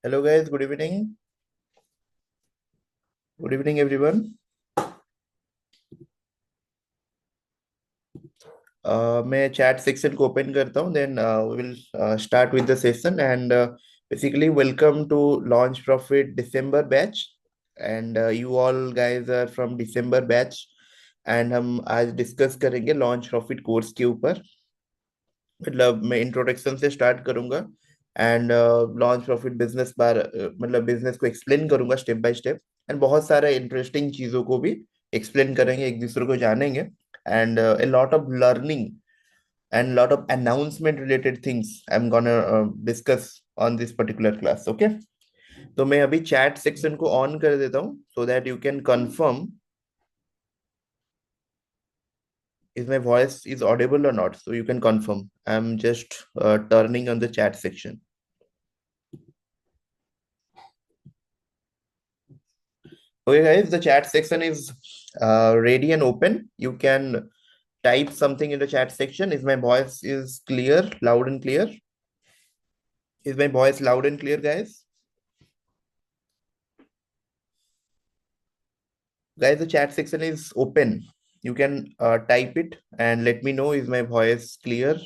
Hello guys, good evening. Good evening everyone. मैं chat section को open करता हूँ then we will start with the session and basically welcome to launch profit December batch and you all guys are from December batch and हम आज discuss करेंगे launch profit course के ऊपर। मतलब मैं इंट्रोडक्शन से स्टार्ट करूंगा एंड लॉन्च प्रॉफिट बिजनेस बार मतलब बिजनेस को एक्सप्लेन करूंगा स्टेप बाय स्टेप एंड बहुत सारे इंटरेस्टिंग चीजों को भी एक्सप्लेन करेंगे, एक दूसरे को जानेंगे and a lot of learning and lot of announcement related things I'm gonna discuss on this particular class. Okay, तो मैं अभी चैट सेक्शन को ऑन कर देता हूँ so that you can confirm if my voice is audible or not, so you can confirm. I'm just turning on the chat section. Okay, guys, the chat section is ready and open. You can type something in the chat section. If my voice is clear, loud and clear? Is my voice loud and clear, guys? Guys, the chat section is open. You can type it and let me know, is my voice clear?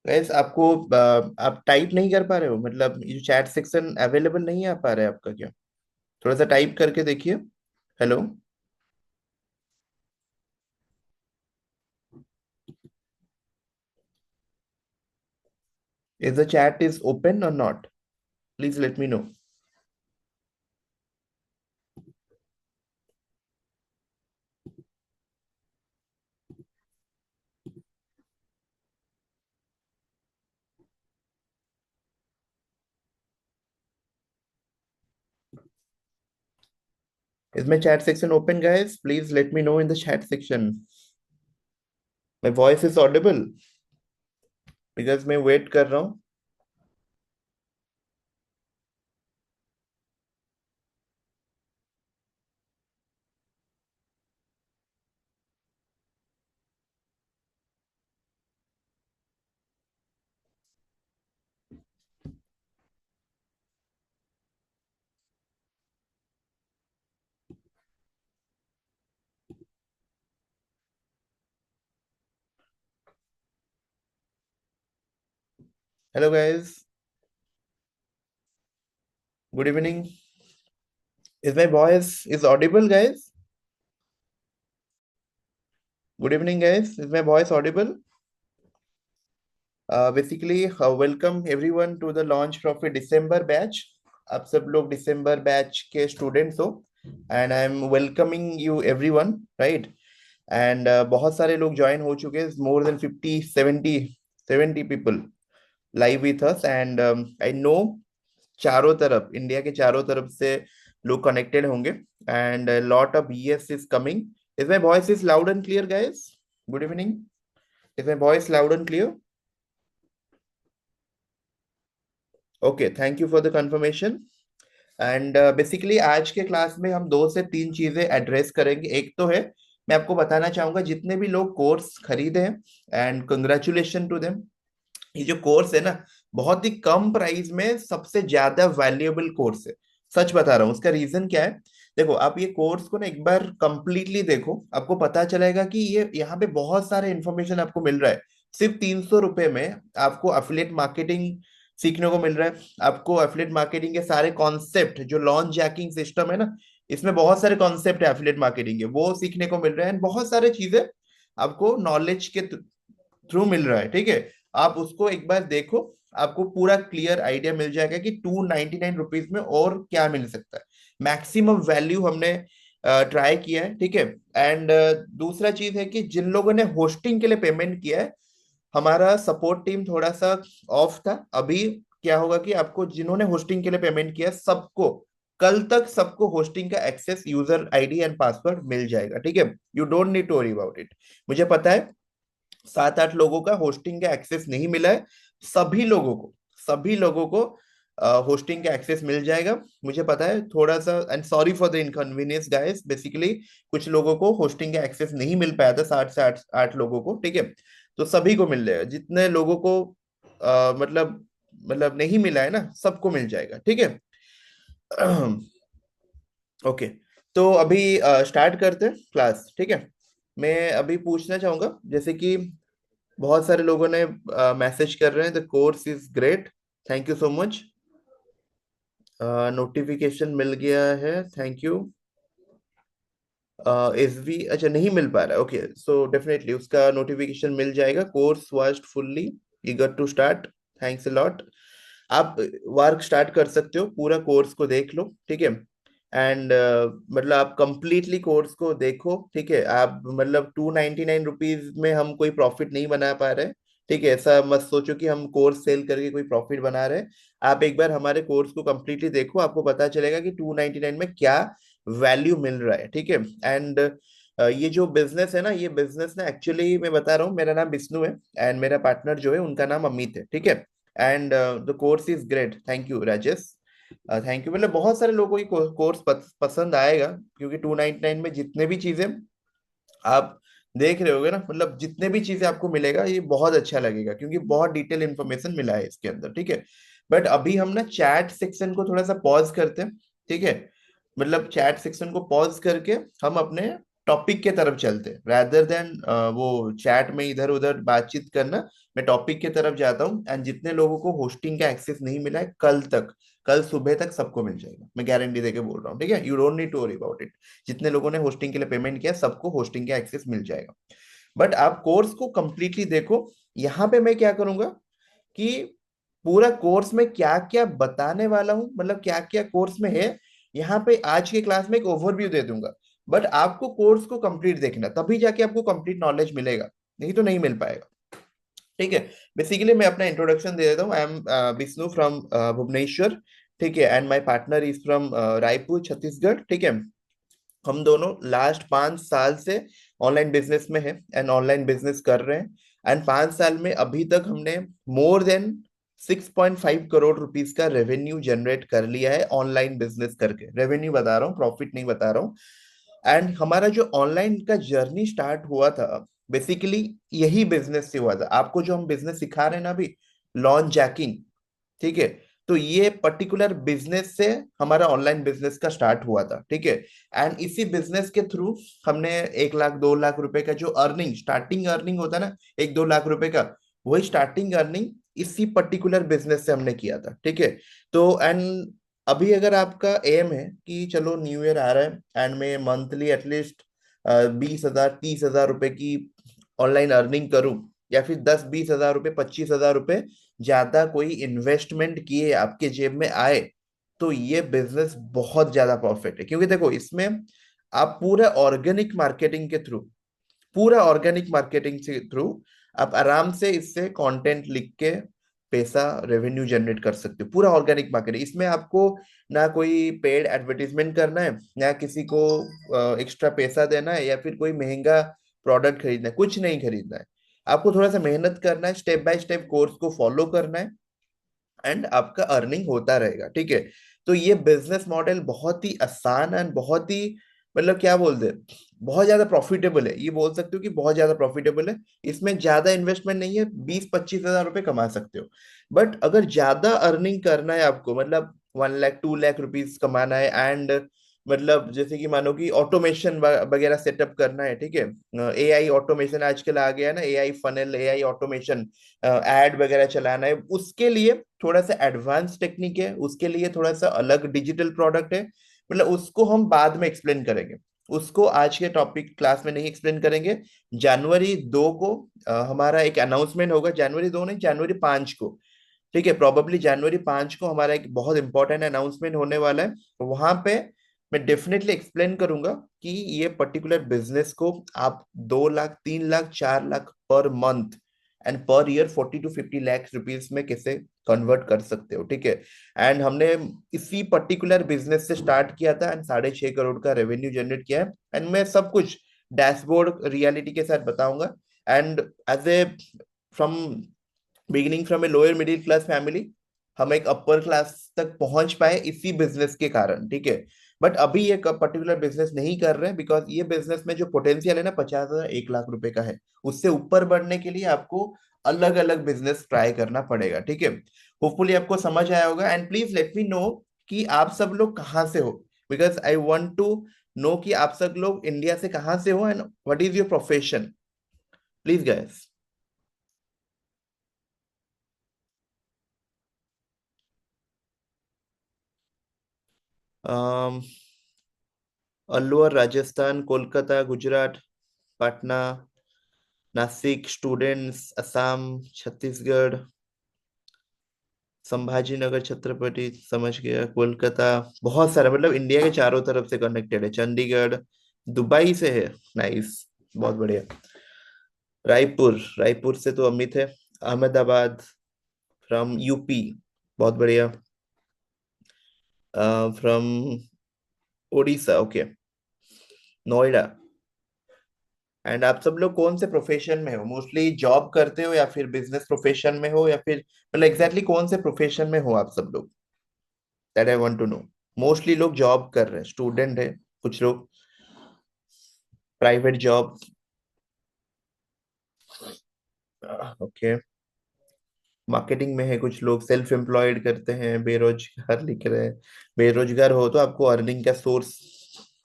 Guys आपको आप type नहीं कर पा रहे हो, मतलब ये chat section available नहीं आ पा रहा है आपका क्या? थोड़ा सा टाइप करके देखिए। Hello, is the chat is open or not? Please let me know. Is my chat section open, guys? Please let me know in the chat section. My voice is audible because मैं wait कर रहा हूँ. Hello, guys. Good evening. Is my voice is audible, guys? Good evening, guys. Is my voice audible? Basically, welcome everyone to the launch profit December batch. आप सब लोग दिसंबर batch के students हो and I am welcoming you everyone, right? And बहुत सारे लोग join हो चुके हैं, more than 50 70 people live with us and I know चारों तरफ, इंडिया के चारों तरफ से लोग कनेक्टेड होंगे and lot of yes is coming. Is my voice is loud and clear, guys? Good evening. Is my voice loud and clear? Okay, thank you for the confirmation. And basically आज के class में हम दो से तीन चीजें address करेंगे. एक तो है, मैं आपको बताना चाहूंगा जितने भी लोग कोर्स खरीदे हैं एंड कंग्रेचुलेशन टू देम. ये जो कोर्स है ना, बहुत ही कम प्राइस में सबसे ज्यादा वैल्यूएबल कोर्स है. सच बता रहा हूँ. उसका रीजन क्या है? देखो, आप ये कोर्स को ना एक बार कंप्लीटली देखो, आपको पता चलेगा कि ये यहाँ पे बहुत सारे इंफॉर्मेशन आपको मिल रहा है. सिर्फ 300 रुपए में आपको अफिलिएट मार्केटिंग सीखने को मिल रहा है. आपको अफिलिएट मार्केटिंग के सारे कॉन्सेप्ट, जो लॉन्च जैकिंग सिस्टम है ना, इसमें बहुत सारे कॉन्सेप्ट है अफिलिएट मार्केटिंग के, वो सीखने को मिल रहे हैं. बहुत सारे चीजें आपको नॉलेज के थ्रू मिल रहा है, ठीक है? आप उसको एक बार देखो, आपको पूरा क्लियर आइडिया मिल जाएगा कि 299 रुपीज में और क्या मिल सकता है. मैक्सिमम वैल्यू हमने ट्राई किया है, ठीक है? एंड दूसरा चीज है कि जिन लोगों ने होस्टिंग के लिए पेमेंट किया है, हमारा सपोर्ट टीम थोड़ा सा ऑफ था. अभी क्या होगा कि आपको जिन्होंने होस्टिंग के लिए पेमेंट किया सबको कल तक सबको होस्टिंग का access, user ID and password मिल जाएगा, ठीक है? You don't need to worry about it. मुझे पता है 7 8 लोगों का होस्टिंग का एक्सेस नहीं मिला है. सभी लोगों को, सभी लोगों को होस्टिंग का एक्सेस मिल जाएगा। मुझे पता है थोड़ा सा, and sorry for the inconvenience guys, basically कुछ लोगों को होस्टिंग का एक्सेस नहीं मिल पाया था, 60 से 8 लोगों को, ठीक है। तो सभी को मिल जाएगा, जितने लोगों को मतलब नहीं मिला है ना, सबको मिल जाएगा, ठीक है। ओके, तो अभी स्टार्ट करते हैं क्लास, ठीक है। मैं अभी पूछना चाहूंगा, जैसे कि बहुत सारे लोगों ने मैसेज कर रहे हैं, the course is great, thank you so much. Notification मिल गया है, थैंक यू। एस वी, अच्छा नहीं मिल पा रहा है, ओके, सो डेफिनेटली उसका नोटिफिकेशन मिल जाएगा। Course was fully eager to start, thanks a lot. आप वर्क स्टार्ट कर सकते हो, पूरा कोर्स को देख लो, ठीक है। एंड मतलब आप कंप्लीटली कोर्स को देखो, ठीक है। आप मतलब 299 रुपीज में हम कोई प्रॉफिट नहीं बना पा रहे, ठीक है। ऐसा मत सोचो कि हम कोर्स सेल करके कोई प्रॉफिट बना रहे हैं। आप एक बार हमारे कोर्स को कंप्लीटली देखो, आपको पता चलेगा कि 299 में क्या वैल्यू मिल रहा है, ठीक है। एंड ये जो बिजनेस है ना, ये बिजनेस ना, एक्चुअली मैं बता रहा हूँ, मेरा नाम विष्णु है, एंड मेरा पार्टनर जो है उनका नाम अमित है, ठीक है। And the course is great, thank you Rajesh, thank you. मतलब बहुत सारे लोगों को कोर्स पसंद आएगा, क्योंकि 299 में जितने भी चीजें आप देख रहे होगे ना, मतलब जितने भी चीजें आपको मिलेगा, ये बहुत अच्छा लगेगा, क्योंकि बहुत डिटेल इंफॉर्मेशन मिला है इसके अंदर, ठीक है। बट अभी हम ना चैट सेक्शन को थोड़ा सा पॉज करते हैं, ठीक है। मतलब चैट सेक्शन को पॉज करके हम अपने टॉपिक के तरफ चलते हैं, rather देन वो चैट में इधर उधर बातचीत करना। मैं टॉपिक के तरफ जाता हूँ, एंड जितने लोगों को होस्टिंग का एक्सेस नहीं मिला है, कल तक, कल सुबह तक सबको मिल जाएगा, मैं गारंटी देके बोल रहा हूँ, ठीक है। You don't need to worry about it. जितने लोगों ने होस्टिंग के लिए पेमेंट किया, सबको होस्टिंग का एक्सेस मिल जाएगा। बट आप कोर्स को कंप्लीटली देखो। यहाँ पे मैं क्या करूंगा कि पूरा कोर्स में क्या क्या बताने वाला हूँ, मतलब क्या क्या कोर्स में है, यहाँ पे आज के क्लास में एक ओवरव्यू दे दूंगा। बट आपको कोर्स को कंप्लीट देखना, तभी जाके आपको कंप्लीट नॉलेज मिलेगा, नहीं तो नहीं मिल पाएगा, ठीक है। बेसिकली मैं अपना इंट्रोडक्शन दे देता हूँ। I am Vishnu from Bhubaneswar, ठीक है। And my partner is from Raipur Chhattisgarh, ठीक है। हम दोनों लास्ट 5 साल से ऑनलाइन बिजनेस में है, एंड ऑनलाइन बिजनेस कर रहे हैं। एंड 5 साल में अभी तक हमने मोर देन 6.5 करोड़ रुपीस का रेवेन्यू जनरेट कर लिया है, ऑनलाइन बिजनेस करके। रेवेन्यू बता रहा हूँ, प्रॉफिट नहीं बता रहा हूँ। एंड हमारा जो ऑनलाइन का जर्नी स्टार्ट हुआ था, बेसिकली यही बिजनेस से हुआ था। आपको जो हम बिजनेस सिखा रहे हैं ना अभी, लॉन्च जैकिंग, ठीक है। तो ये पर्टिकुलर बिजनेस से हमारा ऑनलाइन बिजनेस का स्टार्ट हुआ था, ठीक है। एंड इसी बिजनेस के थ्रू हमने 1 लाख 2 लाख रुपए का जो अर्निंग, स्टार्टिंग अर्निंग होता है ना, 1 2 लाख रुपए का, वही स्टार्टिंग अर्निंग इसी पर्टिकुलर बिजनेस से हमने किया था, ठीक है। तो एंड अभी अगर आपका एम है कि चलो न्यू ईयर आ रहा है एंड मैं मंथली एटलीस्ट 20,000 30,000 रुपए की ऑनलाइन अर्निंग करूं, या फिर 10 20 हजार रुपए 25 हजार रुपए ज्यादा कोई इन्वेस्टमेंट किए आपके जेब में आए, तो ये बिजनेस बहुत ज्यादा प्रॉफिट है। क्योंकि देखो इसमें आप पूरा ऑर्गेनिक मार्केटिंग के थ्रू, पूरा ऑर्गेनिक मार्केटिंग के थ्रू आप आराम से इससे कंटेंट लिख के पैसा, रेवेन्यू जनरेट कर सकते हो। पूरा ऑर्गेनिक मार्केटिंग, इसमें आपको ना कोई पेड एडवर्टीजमेंट करना है, ना किसी को एक्स्ट्रा पैसा देना है, या फिर कोई महंगा प्रोडक्ट खरीदना है, कुछ नहीं खरीदना है। आपको थोड़ा सा मेहनत करना है, स्टेप बाय स्टेप कोर्स को फॉलो करना है, एंड आपका अर्निंग होता रहेगा, ठीक है। तो ये बिजनेस मॉडल बहुत ही आसान एंड बहुत ही, मतलब क्या बोलते हैं, बहुत ज्यादा प्रॉफिटेबल है। ये बोल सकते हो कि बहुत ज्यादा प्रॉफिटेबल है। इसमें ज्यादा इन्वेस्टमेंट नहीं है, 20 25 हजार रुपए कमा सकते हो। बट अगर ज्यादा अर्निंग करना है आपको, मतलब 1 लाख 2 लाख रुपीज कमाना है, एंड मतलब जैसे कि मानो कि ऑटोमेशन वगैरह सेटअप करना है, ठीक है। एआई ऑटोमेशन आजकल आ गया ना, AI funnel, AI automation, ad वगैरह चलाना है, उसके लिए थोड़ा सा एडवांस टेक्निक है, उसके लिए थोड़ा सा अलग डिजिटल प्रोडक्ट है। मतलब उसको हम बाद में एक्सप्लेन करेंगे, उसको आज के टॉपिक क्लास में नहीं एक्सप्लेन करेंगे। जनवरी 2 को हमारा एक अनाउंसमेंट होगा, जनवरी 2 नहीं, जनवरी 5 को, ठीक है। प्रोबेबली जनवरी 5 को हमारा एक बहुत इंपॉर्टेंट अनाउंसमेंट होने वाला है। वहां पे मैं डेफिनेटली एक्सप्लेन करूंगा कि ये पर्टिकुलर बिजनेस को आप 2 lakh 3 lakh 4 lakh per month and per year 40 to 50 lakh rupees में कैसे कन्वर्ट कर सकते हो, ठीक है। एंड हमने इसी पर्टिकुलर बिजनेस से स्टार्ट किया था, एंड 6.5 करोड़ का रेवेन्यू जनरेट किया है। एंड मैं सब कुछ डैशबोर्ड रियलिटी के साथ बताऊंगा। And as a, from beginning from a lower middle class family, हम एक अपर क्लास तक पहुंच पाए इसी बिजनेस के कारण, ठीक है। बट अभी ये पर्टिकुलर बिजनेस नहीं कर रहे हैं, बिकॉज ये बिजनेस में जो पोटेंशियल है ना 50,000 1 लाख रुपए का है। उससे ऊपर बढ़ने के लिए आपको अलग अलग बिजनेस ट्राई करना पड़ेगा, ठीक है। होपफुली आपको समझ आया होगा, and please let me know कि आप सब लोग कहाँ से हो, because I want to know कि आप सब लोग इंडिया से कहाँ से हो and what is your profession, please guys. Alwar, Rajasthan, Kolkata, Gujarat, Patna, Nashik, students, Assam, Chhattisgarh, Sambhajinagar, Chhatrapati, समझ गया, कोलकाता। बहुत सारा, मतलब इंडिया के चारों तरफ से कनेक्टेड है, चंडीगढ़, दुबई से है। नाइस, बहुत बढ़िया। रायपुर, रायपुर से तो अमित है। अहमदाबाद, फ्रॉम यूपी, बहुत बढ़िया। From Orissa, okay. Noida. And आप सब लोग कौन से प्रोफेशन में हो, मोस्टली जॉब करते हो या फिर बिजनेस प्रोफेशन में हो, या फिर मतलब एग्जैक्टली कौन से प्रोफेशन में हो आप सब लोग, that I want to know. Mostly लोग जॉब कर रहे हैं, स्टूडेंट है, कुछ लोग प्राइवेट जॉब। ओके। मार्केटिंग में है, कुछ लोग सेल्फ एम्प्लॉयड करते हैं, बेरोजगार लिख रहे हैं। बेरोजगार हो तो आपको अर्निंग का सोर्स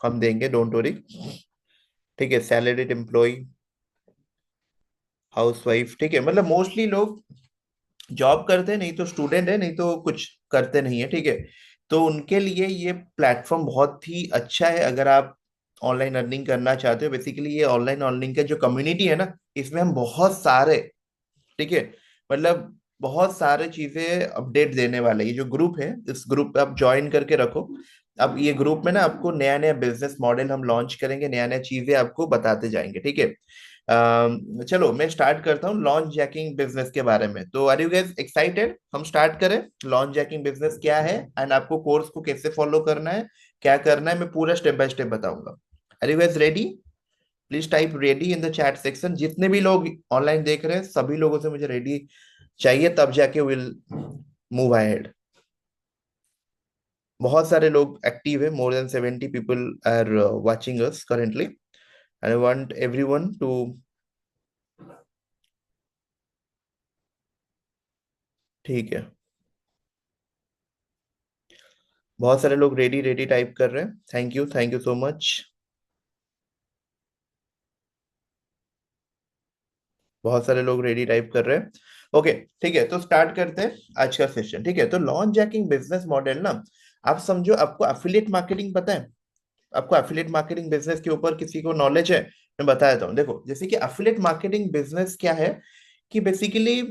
हम देंगे, डोंट वरी, ठीक है। सैलरीड एम्प्लॉय, हाउस वाइफ, ठीक है। मतलब मोस्टली लोग जॉब करते हैं, नहीं तो स्टूडेंट है, नहीं तो कुछ करते नहीं है, ठीक है। तो उनके लिए ये प्लेटफॉर्म बहुत ही अच्छा है, अगर आप ऑनलाइन अर्निंग करना चाहते हो। बेसिकली ये ऑनलाइन अर्निंग का जो कम्युनिटी है ना, इसमें हम बहुत सारे, ठीक है, मतलब बहुत सारे चीजें अपडेट देने वाले, ये जो ग्रुप है, इस ग्रुप पे आप ज्वाइन करके रखो। अब ये ग्रुप में ना आपको नया नया बिजनेस मॉडल हम लॉन्च करेंगे, नया नया चीजें आपको बताते जाएंगे, ठीक है। चलो मैं स्टार्ट करता हूँ लॉन्च जैकिंग बिजनेस के बारे में। तो आर यू गाइस एक्साइटेड, हम स्टार्ट करें। लॉन्च जैकिंग बिजनेस क्या है एंड आपको कोर्स को कैसे फॉलो करना है, क्या करना है, मैं पूरा स्टेप बाय स्टेप बताऊंगा। Are you guys ready? Please type ready in the chat section. जितने भी लोग ऑनलाइन देख रहे हैं सभी लोगों से मुझे रेडी चाहिए, तब जाके विल मूव अहेड। बहुत सारे लोग एक्टिव है, more than 70 people are watching us currently, and I want everyone to, ठीक है। बहुत सारे लोग रेडी रेडी टाइप कर रहे हैं, थैंक यू सो मच। बहुत सारे लोग रेडी टाइप कर रहे हैं, ओके। ठीक है, तो स्टार्ट करते हैं आज का सेशन, ठीक है। तो लॉन्च जैकिंग बिजनेस मॉडल ना, आप समझो, आपको एफिलिएट मार्केटिंग पता है? आपको एफिलिएट मार्केटिंग बिजनेस के ऊपर किसी को नॉलेज है? मैं बता देता हूँ, देखो, जैसे कि एफिलिएट मार्केटिंग बिजनेस क्या है, कि बेसिकली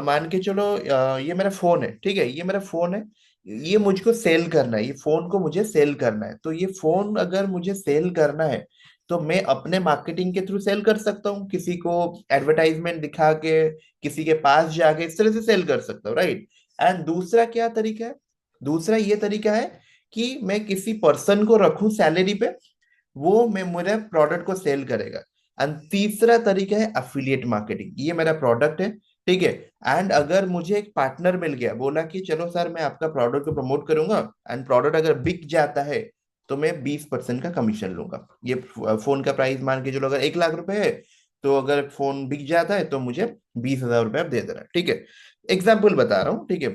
मान के चलो, ये मेरा फोन है, ठीक है, ये मेरा फोन है, ये मुझको सेल करना है, ये फोन को मुझे सेल करना है। तो ये फोन अगर मुझे सेल करना है, तो मैं अपने मार्केटिंग के थ्रू सेल कर सकता हूँ, किसी को एडवर्टाइजमेंट दिखा के, किसी के पास जाके इस तरह से सेल कर सकता हूँ, राइट। एंड दूसरा क्या तरीका है? दूसरा ये तरीका है कि मैं किसी पर्सन को रखूं सैलरी पे, वो मैं मेरे प्रोडक्ट को सेल करेगा। एंड तीसरा तरीका है अफिलिएट मार्केटिंग, ये मेरा प्रोडक्ट है, ठीक है। एंड अगर मुझे एक पार्टनर मिल गया, बोला कि चलो सर मैं आपका प्रोडक्ट को प्रमोट करूंगा, एंड प्रोडक्ट अगर बिक जाता है तो मैं 20% का कमीशन लूंगा। ये फोन का प्राइस मान के चलो अगर 1 लाख रुपए है, तो अगर फोन बिक जाता है तो मुझे 20,000 रुपये आप दे देना, ठीक है। एग्जाम्पल बता रहा हूँ, ठीक है।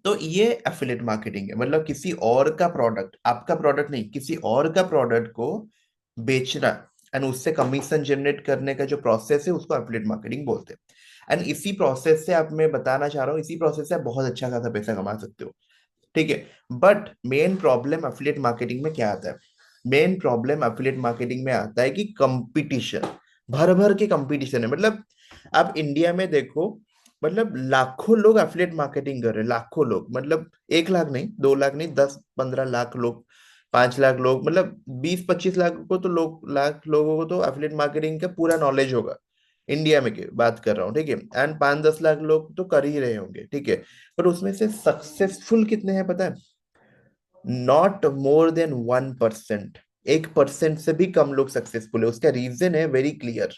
तो ये एफिलिएट मार्केटिंग है, मतलब किसी और का प्रोडक्ट, आपका प्रोडक्ट नहीं, किसी और का प्रोडक्ट को बेचना एंड उससे कमीशन जनरेट करने का जो प्रोसेस है उसको एफिलिएट मार्केटिंग बोलते हैं। एंड इसी प्रोसेस से, आप, मैं बताना चाह रहा हूँ, इसी प्रोसेस से आप बहुत अच्छा खासा पैसा कमा सकते हो, ठीक है। But main problem affiliate marketing में क्या आता है? मेन प्रॉब्लम एफिलिएट मार्केटिंग में आता है कि कंपटीशन, भर भर के कंपटीशन है। मतलब आप इंडिया में देखो, मतलब लाखों लोग एफिलिएट मार्केटिंग कर रहे हैं, लाखों लोग, मतलब 1 लाख नहीं, 2 लाख नहीं, 10-15 लाख लोग, 5 लाख लोग, मतलब 20-25 लाख को तो लोग, लाख लोगों को तो एफिलिएट मार्केटिंग का पूरा नॉलेज होगा, इंडिया में के बात कर रहा हूँ, ठीक है। एंड 5-10 लाख लोग तो कर ही रहे होंगे, ठीक है। पर उसमें से सक्सेसफुल कितने हैं पता है? Not more than 1%। 1% से भी कम लोग सक्सेसफुल है। उसका रीजन है वेरी क्लियर,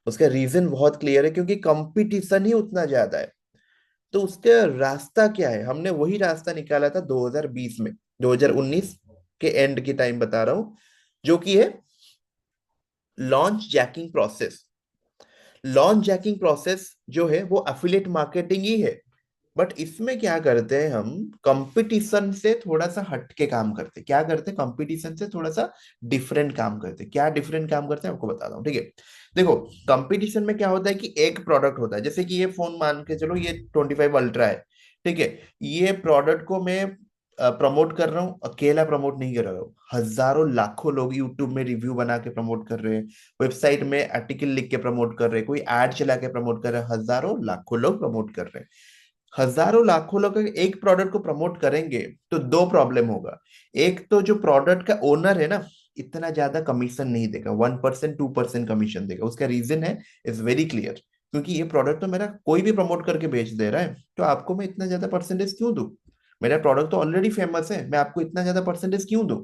उसका रीजन बहुत क्लियर है, क्योंकि कंपटीशन ही उतना ज्यादा है। तो उसका रास्ता क्या है, हमने वही रास्ता निकाला था 2020 में, 2019 के एंड की टाइम बता रहा हूं, जो कि है launch jacking process. Launch jacking process जो है वो अफिलिएट मार्केटिंग ही है, बट इसमें क्या करते हैं हम, कंपटीशन से थोड़ा सा हट के काम करते हैं। क्या करते हैं, कंपटीशन से थोड़ा सा डिफरेंट काम करते हैं। क्या डिफरेंट काम करते हैं आपको बताता हूँ, ठीक है। देखो, कंपटीशन में क्या होता है कि एक प्रोडक्ट होता है, जैसे कि ये फोन मान के चलो, ये 25 अल्ट्रा है, ठीक है। ये प्रोडक्ट को मैं प्रमोट कर रहा हूँ, अकेला प्रमोट नहीं कर रहा हूँ, हजारों लाखों लोग यूट्यूब में रिव्यू बना के प्रमोट कर रहे हैं, वेबसाइट में आर्टिकल लिख के प्रमोट कर रहे हैं, कोई एड चला के प्रमोट कर रहे हैं, हजारों लाखों लोग प्रमोट कर रहे हैं। हजारों लाखों लोग अगर एक प्रोडक्ट को प्रमोट करेंगे तो दो प्रॉब्लम होगा। एक तो जो प्रोडक्ट का ओनर है ना, इतना ज्यादा कमीशन नहीं देगा, 1% 2% कमीशन देगा। उसका रीजन है, इज वेरी क्लियर, क्योंकि ये प्रोडक्ट तो मेरा कोई भी प्रमोट करके बेच दे रहा है, तो आपको मैं इतना ज्यादा परसेंटेज क्यों दूं? मेरा प्रोडक्ट तो ऑलरेडी फेमस है, मैं आपको इतना ज्यादा परसेंटेज क्यों दूं?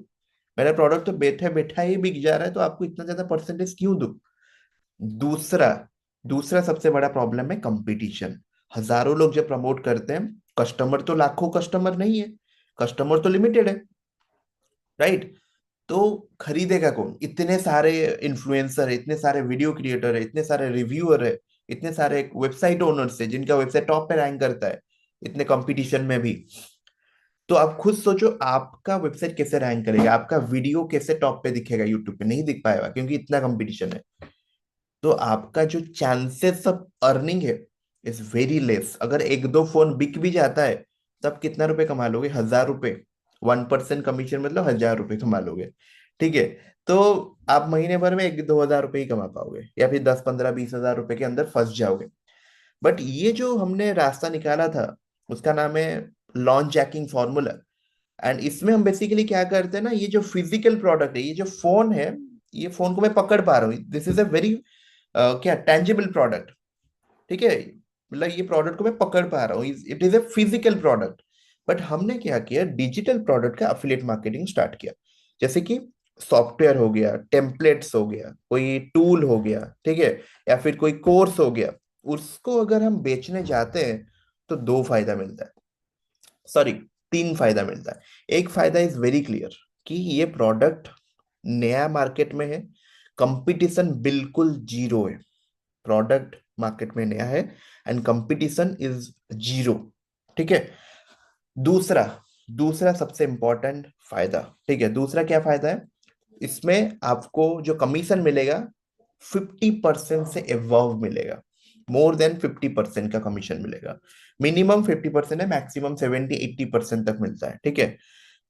मेरा प्रोडक्ट तो बैठे बैठा ही बिक जा रहा है, तो आपको इतना ज्यादा परसेंटेज क्यों दूं? दूसरा दूसरा सबसे बड़ा प्रॉब्लम है कंपटीशन। हजारों लोग जब प्रमोट करते हैं, कस्टमर तो लाखों कस्टमर नहीं है, कस्टमर तो लिमिटेड है, राइट। तो खरीदेगा कौन? इतने सारे इन्फ्लुएंसर है, इतने सारे वीडियो क्रिएटर है, इतने सारे रिव्यूअर है, इतने सारे वेबसाइट ओनर्स है जिनका वेबसाइट टॉप पे रैंक करता है, इतने कंपटीशन में भी। तो आप खुद सोचो, आपका वेबसाइट कैसे रैंक करेगा, आपका वीडियो कैसे टॉप पे दिखेगा? यूट्यूब पे नहीं दिख पाएगा, क्योंकि इतना कंपटीशन है। तो आपका जो चांसेस ऑफ अर्निंग है इज वेरी लेस। अगर एक दो फोन बिक भी जाता है, तब कितना रुपए कमा लोगे? 1,000 रुपए। 1% कमीशन मतलब 1,000 रुपए कमा लोगे, ठीक है। तो आप महीने भर में 1-2 हज़ार रुपए ही कमा पाओगे, या फिर 10-15-20 हज़ार रुपए के अंदर फंस जाओगे। बट ये जो हमने रास्ता निकाला था, उसका नाम है लॉन्च जैकिंग फॉर्मूला। एंड इसमें हम बेसिकली क्या करते हैं ना, ये जो फिजिकल प्रोडक्ट है, ये जो फोन है, ये फोन को मैं पकड़ पा रहा हूँ, दिस इज अ वेरी क्या टेंजिबल प्रोडक्ट, ठीक है। मतलब ये प्रोडक्ट को मैं पकड़ पा रहा हूँ, it is a physical product. But हमने क्या किया, डिजिटल प्रोडक्ट का अफिलिएट मार्केटिंग स्टार्ट किया। जैसे कि सॉफ्टवेयर हो गया, टेम्पलेट्स हो गया, कोई टूल हो गया, ठीक है, या फिर कोई कोर्स हो गया। उसको अगर हम बेचने जाते हैं तो दो फायदा मिलता है, सॉरी, तीन फायदा मिलता है। एक फायदा इज वेरी क्लियर, कि ये प्रोडक्ट नया मार्केट में है, कंपटीशन बिल्कुल जीरो है। प्रोडक्ट मार्केट में नया है एंड कंपटीशन इज जीरो, ठीक है। दूसरा दूसरा सबसे इंपॉर्टेंट फायदा, ठीक है, दूसरा क्या फायदा है, इसमें आपको जो कमीशन मिलेगा 50% से एवव मिलेगा। मोर देन 50% का कमीशन मिलेगा। मिनिमम 50% है, मैक्सिमम 70-80% तक मिलता है, ठीक है।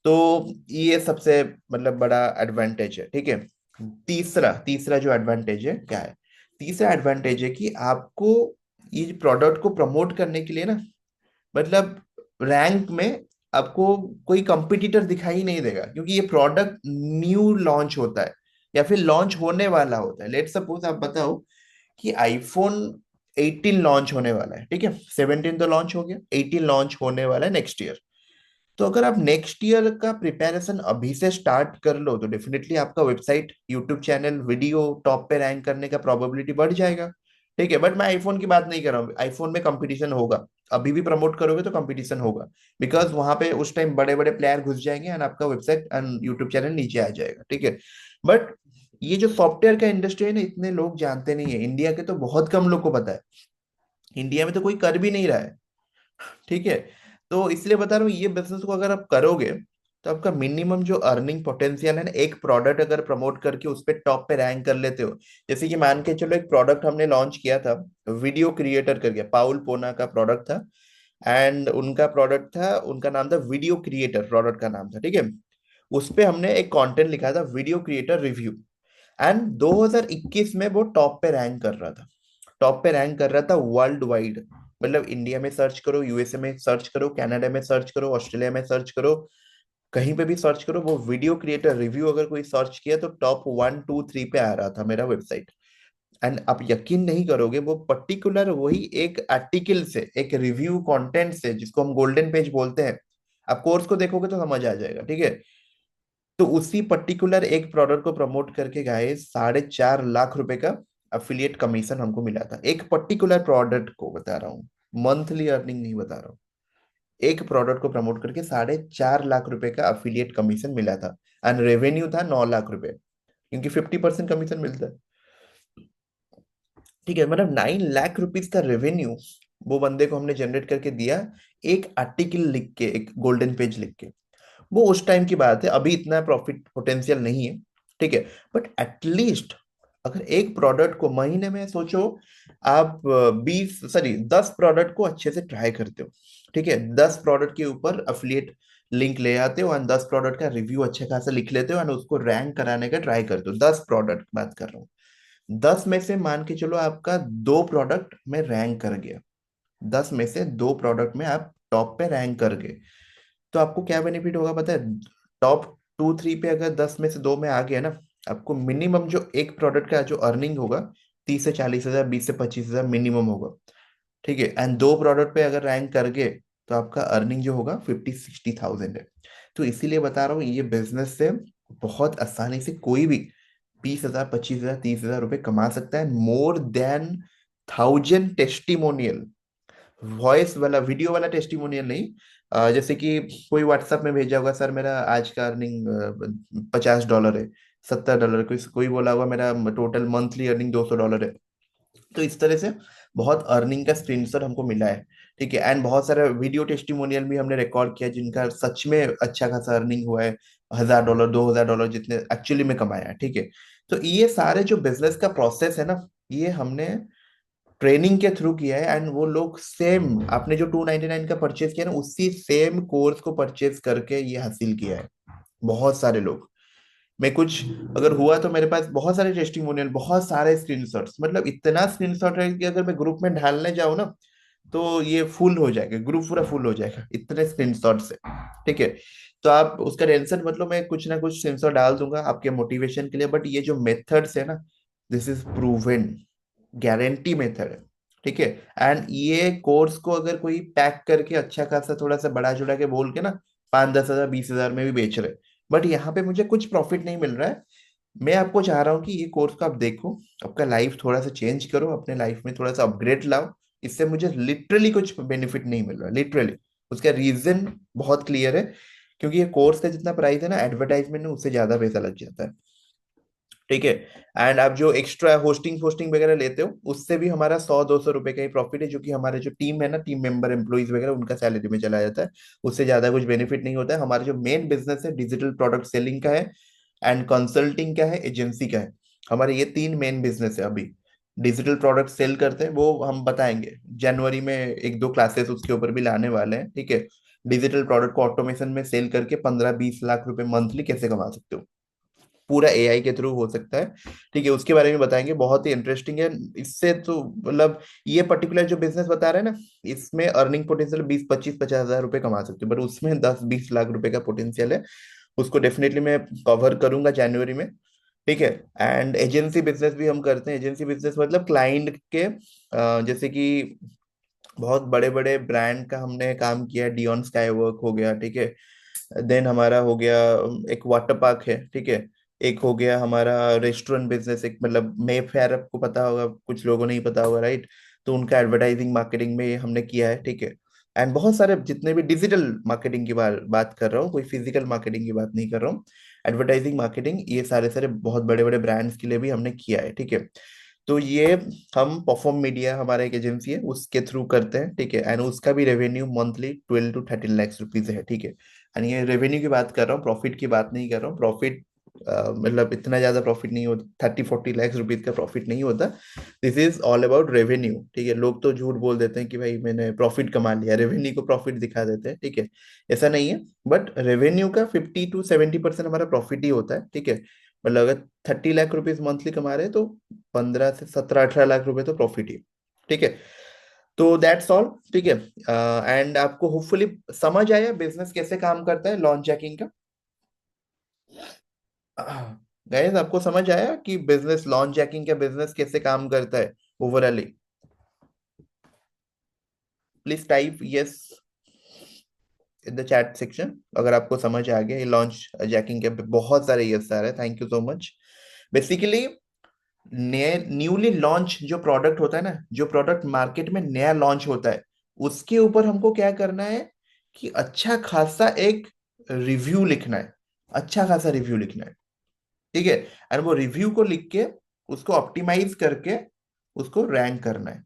तो ये सबसे मतलब बड़ा एडवांटेज है, ठीक है। तीसरा तीसरा जो एडवांटेज है क्या है, तीसरा एडवांटेज है कि आपको ये प्रोडक्ट को प्रमोट करने के लिए ना, मतलब रैंक में आपको कोई कंपटीटर दिखाई नहीं देगा, क्योंकि ये प्रोडक्ट न्यू लॉन्च होता है या फिर लॉन्च होने वाला होता है। लेट्स सपोज आप बताओ कि आईफोन 18 लॉन्च होने वाला है, ठीक है। 17 तो लॉन्च हो गया, 18 लॉन्च होने वाला है नेक्स्ट ईयर। तो अगर आप नेक्स्ट ईयर का प्रिपरेशन अभी से स्टार्ट कर लो, तो डेफिनेटली आपका website, YouTube channel, video top पे रैंक करने का प्रोबेबिलिटी बढ़ जाएगा, ठीक है। बट मैं आईफोन की बात नहीं कर रहा हूँ, आईफोन में कंपटीशन होगा, अभी भी प्रमोट करोगे तो कंपटीशन होगा, बिकॉज वहां पे उस टाइम बड़े बड़े प्लेयर घुस जाएंगे एंड आपका वेबसाइट एंड यूट्यूब चैनल नीचे आ जाएगा, ठीक है। बट ये जो सॉफ्टवेयर का इंडस्ट्री है ना, इतने लोग जानते नहीं है, इंडिया के तो बहुत कम लोग को पता है, इंडिया में तो कोई कर भी नहीं रहा है, ठीक है। तो इसलिए बता रहा हूँ, ये बिजनेस को अगर आप करोगे, तो आपका मिनिमम जो अर्निंग पोटेंशियल है ना, एक प्रोडक्ट अगर प्रमोट करके उस पे टॉप पे रैंक कर लेते हो, जैसे कि मान के चलो एक प्रोडक्ट हमने लॉन्च किया था, वीडियो क्रिएटर करके, पाउल पोना का प्रोडक्ट था। एंड उनका प्रोडक्ट था, उनका नाम था वीडियो क्रिएटर, प्रोडक्ट का नाम था, ठीक है। उस पे हमने एक कंटेंट लिखा था, वीडियो क्रिएटर रिव्यू। एंड 2021 में वो टॉप पे रैंक कर रहा था, टॉप पे रैंक कर रहा था वर्ल्ड वाइड। मतलब इंडिया में सर्च करो, यूएसए में सर्च करो, कनाडा में सर्च करो, ऑस्ट्रेलिया में सर्च करो, कहीं पे भी सर्च करो, वो वीडियो क्रिएटर रिव्यू अगर कोई सर्च किया तो टॉप 1 2 3 पे आ रहा था मेरा वेबसाइट। एंड आप यकीन नहीं करोगे, वो पर्टिकुलर वही एक आर्टिकल से, एक रिव्यू कंटेंट से, जिसको हम गोल्डन पेज बोलते हैं, आप कोर्स को देखोगे तो समझ आ जाएगा, ठीक है। तो उसी पर्टिकुलर एक प्रोडक्ट को प्रमोट करके गाए 4.5 लाख रुपए का अफिलिएट कमीशन हमको मिला था, एक पर्टिकुलर प्रोडक्ट को बता रहा हूँ। मंथली अर्निंग नहीं बता रहा हूँ। एक प्रोडक्ट को प्रमोट करके 4.5 लाख रुपए का अफिलिएट कमीशन मिला था। एंड रेवेन्यू था 9 लाख रुपए, क्योंकि 50% कमीशन मिलता है। ठीक है, मतलब 9 लाख रुपीज का रेवेन्यू वो बंदे को हमने जनरेट करके दिया, एक आर्टिकल लिख के, एक गोल्डन पेज लिख के। वो उस टाइम की बात है, अभी इतना प्रॉफिट पोटेंशियल नहीं है। ठीक है, बट एटलीस्ट अगर एक प्रोडक्ट को महीने में सोचो, आप 10 प्रोडक्ट को अच्छे से ट्राई करते हो। ठीक है, 10 प्रोडक्ट के ऊपर अफिलिएट लिंक ले आते हो, और 10 प्रोडक्ट का रिव्यू अच्छे खासा लिख लेते हो, और उसको रैंक कराने का ट्राई करते हो। 10 प्रोडक्ट बात कर रहा हूँ। 10 में से मान के चलो आपका 2 प्रोडक्ट में रैंक कर गया। 10 में से 2 प्रोडक्ट में आप टॉप पे रैंक कर गए, तो आपको क्या बेनिफिट होगा पता है? टॉप 2 3 पे अगर 10 में से 2 में आ गया ना, आपको मिनिमम जो एक प्रोडक्ट का जो अर्निंग होगा, 30 से 40 हजार, 20 से 25 हजार मिनिमम होगा। ठीक है, एंड 2 प्रोडक्ट पे अगर रैंक कर गए, तो आपका अर्निंग जो होगा 50 60 थाउजेंड है। तो इसीलिए बता रहा हूँ, ये बिजनेस से बहुत आसानी से कोई भी 20 हजार, 25 हजार, 30 हजार रुपए कमा सकता है। मोर देन 1000 टेस्टिमोनियल, वॉइस वाला, वीडियो वाला टेस्टिमोनियल नहीं। जैसे कि कोई व्हाट्सएप में भेजा होगा, सर मेरा आज का अर्निंग $50 है, $70। कोई कोई बोला होगा मेरा टोटल मंथली अर्निंग $200 है। तो इस तरह से बहुत अर्निंग का स्क्रीनशॉट हमको मिला है। ठीक है, एंड बहुत सारे वीडियो टेस्टिमोनियल भी हमने रिकॉर्ड किया, जिनका सच में अच्छा खासा अर्निंग हुआ है, $1000 $2000 जितने एक्चुअली में कमाया है। ठीक है, तो ये सारे जो बिजनेस का प्रोसेस है ना, ये हमने ट्रेनिंग के थ्रू किया है। एंड वो लोग सेम आपने जो 299 का परचेज किया ना, उसी सेम कोर्स को परचेज करके ये हासिल किया है बहुत सारे लोग। मैं कुछ अगर हुआ तो मेरे पास बहुत सारे टेस्टिमोनियल, बहुत सारे स्क्रीनशॉट्स, मतलब इतना स्क्रीनशॉट है कि अगर मैं ग्रुप में डालने जाऊँ ना, तो ये फुल हो जाएगा, ग्रुप पूरा फुल हो जाएगा, इतने स्क्रीनशॉट्स है। ठीक है, तो आप उसका टेंशन मतलब, मैं कुछ ना कुछ स्क्रीनशॉट डाल दूंगा आपके मोटिवेशन के लिए। बट ये जो मेथड्स है ना, this is proven, guarantee method है। ठीक है, एंड ये कोर्स को अगर कोई पैक करके अच्छा खासा थोड़ा सा बड़ा चढ़ा के बोल के ना, 5 10 हजार 20 हजार में भी बेच रहे, बट यहाँ पे मुझे कुछ प्रॉफिट नहीं मिल रहा है। मैं आपको चाह रहा हूँ कि ये कोर्स को आप देखो, आपका लाइफ थोड़ा सा चेंज करो, अपने लाइफ में थोड़ा सा अपग्रेड लाओ। इससे मुझे लिटरली कुछ बेनिफिट नहीं मिल रहा, लिटरली। उसका रीजन बहुत क्लियर है, क्योंकि ये कोर्स का जितना प्राइस है ना, एडवर्टाइजमेंट में उससे ज्यादा पैसा लग जाता है। ठीक है, एंड आप जो एक्स्ट्रा होस्टिंग होस्टिंग वगैरह लेते हो, उससे भी हमारा 100 200 रुपए का ही प्रॉफिट है, जो कि हमारे जो टीम है ना, टीम मेंबर एम्प्लॉइज वगैरह, उनका सैलरी में चला जाता है। उससे ज्यादा कुछ बेनिफिट नहीं होता है। हमारा जो मेन बिजनेस है, डिजिटल प्रोडक्ट सेलिंग का है, एंड कंसल्टिंग का है, एजेंसी का है। हमारे ये 3 मेन बिजनेस है अभी। डिजिटल प्रोडक्ट सेल करते हैं, वो हम बताएंगे जनवरी में, 1 2 क्लासेस उसके ऊपर भी लाने वाले हैं। ठीक है, डिजिटल प्रोडक्ट को ऑटोमेशन में सेल करके 15 20 लाख रुपए मंथली कैसे कमा सकते हो, पूरा एआई के थ्रू हो सकता है। ठीक है, उसके बारे में बताएंगे, बहुत ही इंटरेस्टिंग है। इससे तो मतलब, ये पर्टिकुलर जो बिजनेस बता रहे हैं ना, इसमें अर्निंग पोटेंशियल 20 25 50 हजार रुपए कमा सकते हो, बट उसमें 10 20 लाख रुपए का पोटेंशियल है। उसको डेफिनेटली मैं कवर करूंगा जनवरी में। ठीक है, एंड एजेंसी बिजनेस भी हम करते हैं। एजेंसी बिजनेस मतलब क्लाइंट के, जैसे कि बहुत बड़े बड़े ब्रांड का हमने काम किया है, डियोन स्काई वर्क हो गया। ठीक है, देन हमारा हो गया एक वाटर पार्क है। ठीक है, एक हो गया हमारा रेस्टोरेंट बिजनेस, एक मतलब मे फेयर, आपको पता होगा, कुछ लोगों नहीं पता होगा, राइट? तो उनका एडवर्टाइजिंग मार्केटिंग में ये हमने किया है। ठीक है, एंड बहुत सारे जितने भी डिजिटल मार्केटिंग की बात कर रहा हूँ, कोई फिजिकल मार्केटिंग की बात नहीं कर रहा हूँ। एडवर्टाइजिंग मार्केटिंग, ये सारे सारे बहुत बड़े बड़े ब्रांड्स के लिए भी हमने किया है। ठीक है, तो ये हम परफॉर्म मीडिया, हमारा एक एजेंसी है, उसके थ्रू करते हैं। ठीक है, एंड उसका भी revenue monthly 12 to 13 lakh rupees है। ठीक है, एंड ये रेवेन्यू की बात कर रहा हूँ, प्रॉफिट की बात नहीं कर रहा हूँ। प्रॉफिट मतलब इतना ज्यादा प्रॉफिट नहीं होता, 30 40 लाख रुपीज का प्रॉफिट नहीं होता। This is all about revenue. ठीक है, लोग तो झूठ बोल देते हैं कि भाई मैंने प्रॉफिट कमा लिया, रेवेन्यू को प्रॉफिट दिखा देते हैं। ठीक है, ऐसा नहीं है। बट रेवेन्यू का 50 to 70% हमारा प्रॉफिट ही होता है। ठीक है, मतलब अगर 30 लाख रुपीज मंथली कमा रहे हैं, तो 15 से 17 18 लाख रुपए तो प्रॉफिट ही है। ठीक है, तो दैट्स ऑल। ठीक है, एंड आपको होपफुली समझ आया बिजनेस कैसे काम करता है, लॉन्च जैकिंग का। गाइस, आपको समझ आया कि बिजनेस, लॉन्च जैकिंग का बिजनेस कैसे काम करता है overall? Please type yes in the chat section अगर आपको समझ आ गया। ये लॉन्च जैकिंग के बहुत सारे यस आ रहे हैं, thank you so much. Basically नए न्यूली लॉन्च जो प्रोडक्ट होता है ना, जो प्रोडक्ट मार्केट में नया लॉन्च होता है, उसके ऊपर हमको क्या करना है कि अच्छा खासा एक रिव्यू लिखना है, अच्छा खासा रिव्यू लिखना है, ठीक है। और वो रिव्यू को लिख के उसको ऑप्टिमाइज करके उसको रैंक करना है।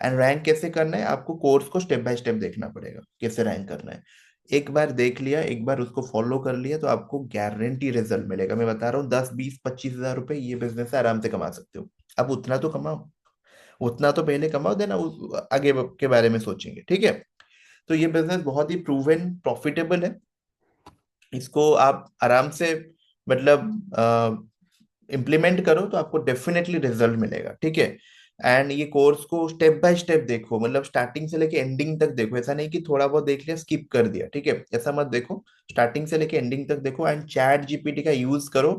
एंड रैंक कैसे करना है, आपको कोर्स को स्टेप बाय स्टेप देखना पड़ेगा कैसे रैंक करना है। एक बार देख लिया, एक बार उसको फॉलो कर लिया, तो आपको गारंटी रिजल्ट मिलेगा। मैं बता रहा हूँ 10 20 25 हजार रुपए ये बिजनेस से आराम से कमा सकते हो। अब उतना तो कमाओ, उतना तो पहले कमाओ, देना आगे के बारे में सोचेंगे, ठीक है। तो ये बिजनेस बहुत ही प्रूवन प्रॉफिटेबल है। इसको आप आराम से मतलब इम्प्लीमेंट करो तो आपको डेफिनेटली रिजल्ट मिलेगा, ठीक है। एंड ये कोर्स को स्टेप बाय स्टेप देखो, मतलब स्टार्टिंग से लेके एंडिंग तक देखो। ऐसा नहीं कि थोड़ा बहुत देख लिया स्किप कर दिया, ठीक है, ऐसा मत देखो। स्टार्टिंग से लेके एंडिंग तक देखो। एंड चैट जीपीटी का यूज करो।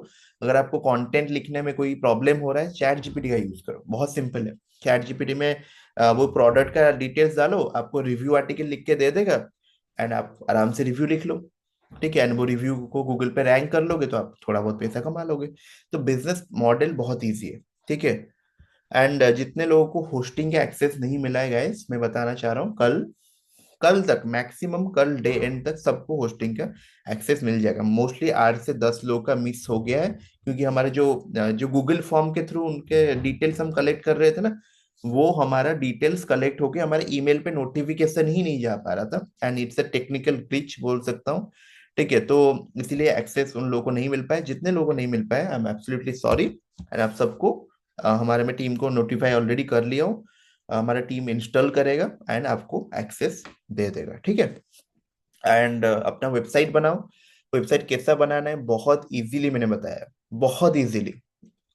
अगर आपको कंटेंट लिखने में कोई प्रॉब्लम हो रहा है, चैट जीपीटी का यूज करो, बहुत सिंपल है। चैट जीपीटी में वो प्रोडक्ट का डिटेल्स डालो, आपको रिव्यू आर्टिकल लिख के दे देगा। एंड आप आराम से रिव्यू लिख लो, ठीक है। एंड वो रिव्यू को गूगल पे रैंक कर लोगे तो आप थोड़ा बहुत पैसा कमा लोगे। तो बिजनेस मॉडल बहुत इजी है, ठीक है। एंड जितने लोगों को होस्टिंग का एक्सेस नहीं मिला है गाइस, मैं बताना चाह रहा हूँ, कल कल तक मैक्सिमम, कल डे एंड तक सबको होस्टिंग का एक्सेस मिल जाएगा। मोस्टली 8 से 10 लोगों का मिस हो गया है, क्योंकि हमारे जो गूगल फॉर्म के थ्रू उनके डिटेल्स हम कलेक्ट कर रहे थे ना, वो हमारा डिटेल्स कलेक्ट होके हमारे ईमेल पे नोटिफिकेशन ही नहीं जा पा रहा था। And it's a technical glitch बोल सकता हूँ, ठीक है। तो इसीलिए एक्सेस उन लोगों को नहीं मिल पाए। जितने लोगों को नहीं मिल पाए, I am absolutely sorry. And आप सबको हमारे में टीम को नोटिफाई ऑलरेडी कर लिया हूँ। हमारा टीम इंस्टॉल करेगा एंड आपको एक्सेस दे देगा, ठीक है। एंड अपना वेबसाइट बनाओ। वेबसाइट कैसा बनाना है बहुत इजीली मैंने बताया, बहुत इजीली।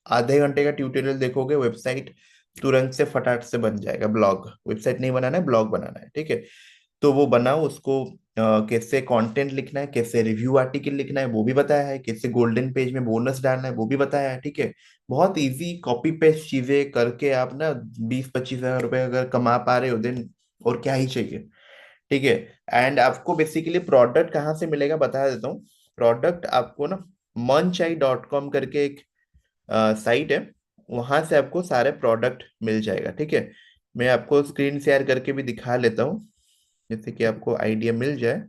आधे घंटे का ट्यूटोरियल देखोगे, वेबसाइट तुरंत से फटाक से बन जाएगा। ब्लॉग, वेबसाइट नहीं बनाना है, ब्लॉग बनाना है, ठीक है। तो वो बनाओ उसको। कैसे कंटेंट लिखना है, कैसे रिव्यू आर्टिकल लिखना है वो भी बताया है, कैसे गोल्डन पेज में बोनस डालना है वो भी बताया है, ठीक है। बहुत इजी कॉपी पेस्ट चीजें करके आप ना 20 25 हजार रुपए अगर कमा पा रहे हो, देन और क्या ही चाहिए, ठीक है। एंड आपको बेसिकली प्रोडक्ट कहाँ से मिलेगा बता देता हूँ। प्रोडक्ट आपको ना मंचाई.com करके एक साइट है, वहां से आपको सारे प्रोडक्ट मिल जाएगा, ठीक है। मैं आपको स्क्रीन शेयर करके भी दिखा लेता हूँ, जिससे कि आपको आइडिया मिल जाए।